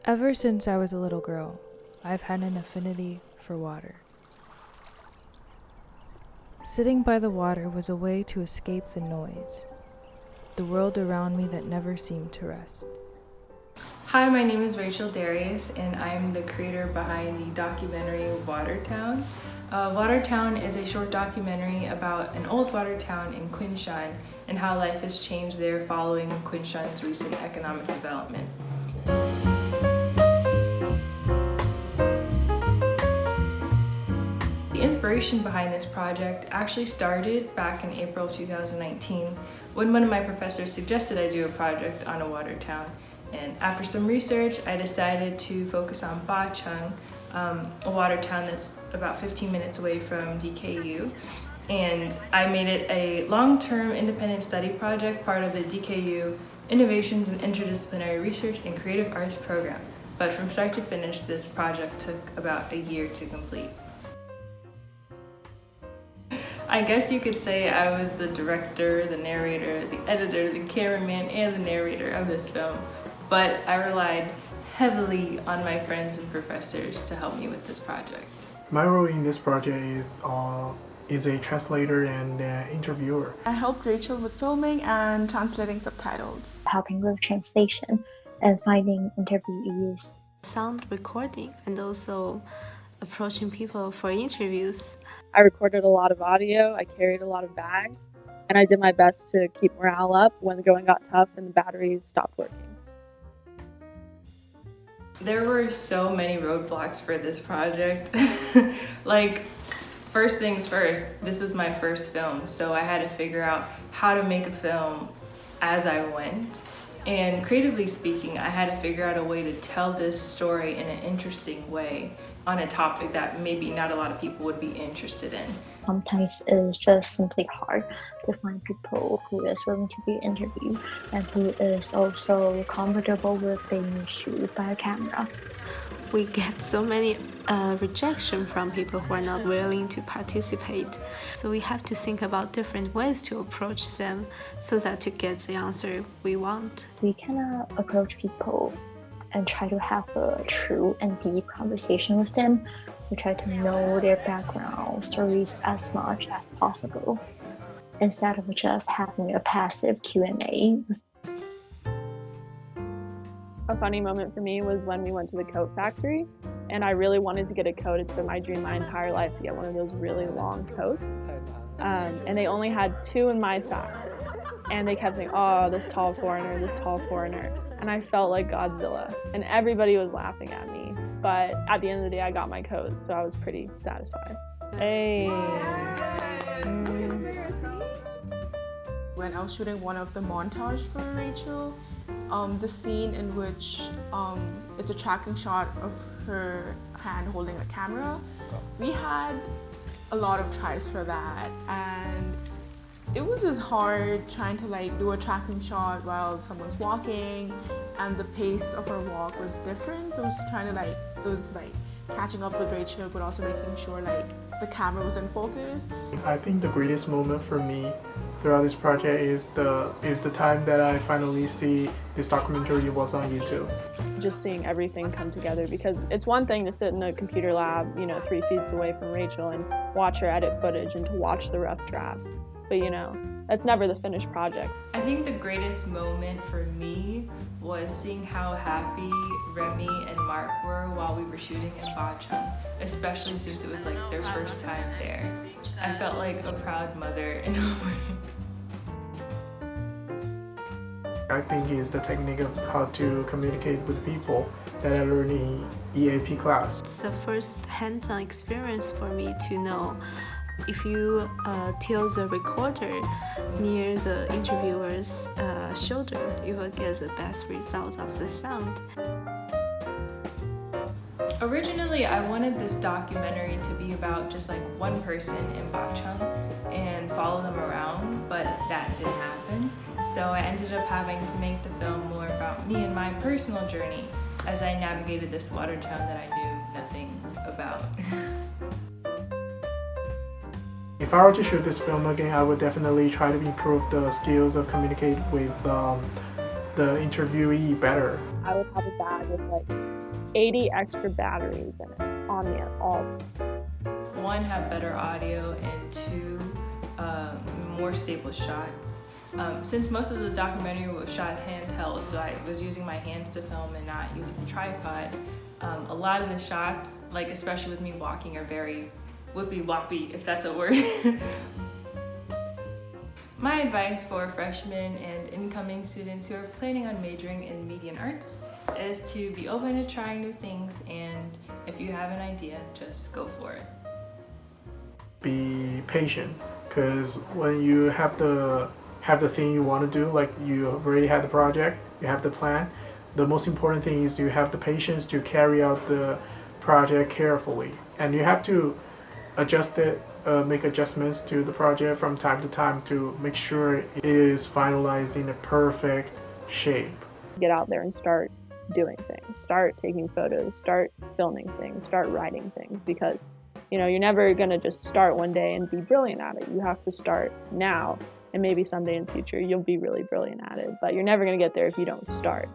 Ever since I was a little girl, I've had an affinity for water. Sitting by the water was a way to escape the noise, the world around me that never seemed to rest. Hi, my name is Rachel Darius, and I'm the creator behind the documentary Watertown. Watertown is a short documentary about an old water town in Kunshan and how life has changed there following Kunshan's recent economic development. The inspiration behind this project actually started back in April of 2019 when one of my professors suggested I do a project on a water town. And after some research, I decided to focus on Bacheng, a water town that's about 15 minutes away from DKU. And I made it a long-term independent study project, part of the DKU Innovations in Interdisciplinary Research and Creative Arts program. But from start to finish, this project took about a year to complete. I guess you could say I was the director, the narrator, the editor, the cameraman, and the narrator of this film. But I relied heavily on my friends and professors to help me with this project. My role in this project is a translator and interviewer. I helped Rachel with filming and translating subtitles. Helping with translation and finding interviewees. Sound recording and also approaching people for interviews. I recorded a lot of audio, I carried a lot of bags, and I did my best to keep morale up when the going got tough and the batteries stopped working. There were so many roadblocks for this project. Like, first things first, this was my first film, so I had to figure out how to make a film as I went. And creatively speaking, I had to figure out a way to tell this story in an interesting way on a topic that maybe not a lot of people would be interested in. Sometimes it's just simply hard to find people who is willing to be interviewed and who is also comfortable with being shot by a camera. We get so many rejection from people who are not willing to participate. So we have to think about different ways to approach them so that to get the answer we want. We cannot approach people and try to have a true and deep conversation with them. We try to know their background stories as much as possible, instead of just having a passive Q&A. A funny moment for me was when we went to the coat factory, and I really wanted to get a coat. It's been my dream my entire life to get one of those really long coats. And they only had 2 in my size. And they kept saying, oh, this tall foreigner, this tall foreigner. And I felt like Godzilla. And everybody was laughing at me. But at the end of the day, I got my coat, so I was pretty satisfied. Hey. When I was shooting one of the montage for Rachel, the scene in which it's a tracking shot of her hand holding a camera, we had a lot of tries for that, and it was just hard trying to do a tracking shot while someone's walking, and the pace of her walk was different. So it was trying to catching up with Rachel, but also making sure the camera was in focus. I think the greatest moment for me throughout this project is the time that I finally see this documentary was on YouTube. Just seeing everything come together, because it's one thing to sit in a computer lab, 3 seats away from Rachel and watch her edit footage and to watch the rough drafts. But that's never the finished project. I think the greatest moment for me was seeing how happy Remy and Mark were while we were shooting in Bacheng, especially since it was their first time there. I felt like a proud mother in a way. I think it's the technique of how to communicate with people that I learned in EAP class. It's the first hands-on experience for me to know if you tilt the recorder near the interviewer's shoulder, you will get the best result of the sound. Originally, I wanted this documentary to be about just one person in Bacheng and follow them around, but that didn't happen. So I ended up having to make the film more about me and my personal journey as I navigated this water town that I knew nothing about. If I were to shoot this film again, I would definitely try to improve the skills of communicating with the interviewee better? I would have a bag with like 80 extra batteries in it on me at all times. One, have better audio, and two, more stable shots. Since most of the documentary was shot handheld, so I was using my hands to film and not using a tripod, a lot of the shots, like especially with me walking, are very whippy-woppy, if that's a word. My advice for freshmen and incoming students who are planning on majoring in media and arts is to be open to trying new things, and if you have an idea, just go for it. Be patient, because when you have the thing you want to do, like you already have the project, you have the plan, the most important thing is you have the patience to carry out the project carefully, and you have to adjust it, make adjustments to the project from time to time to make sure it is finalized in a perfect shape. Get out there and start doing things, start taking photos, start filming things, start writing things, because you're never going to just start one day and be brilliant at it. You have to start now, and maybe someday in the future you'll be really brilliant at it, but you're never going to get there if you don't start.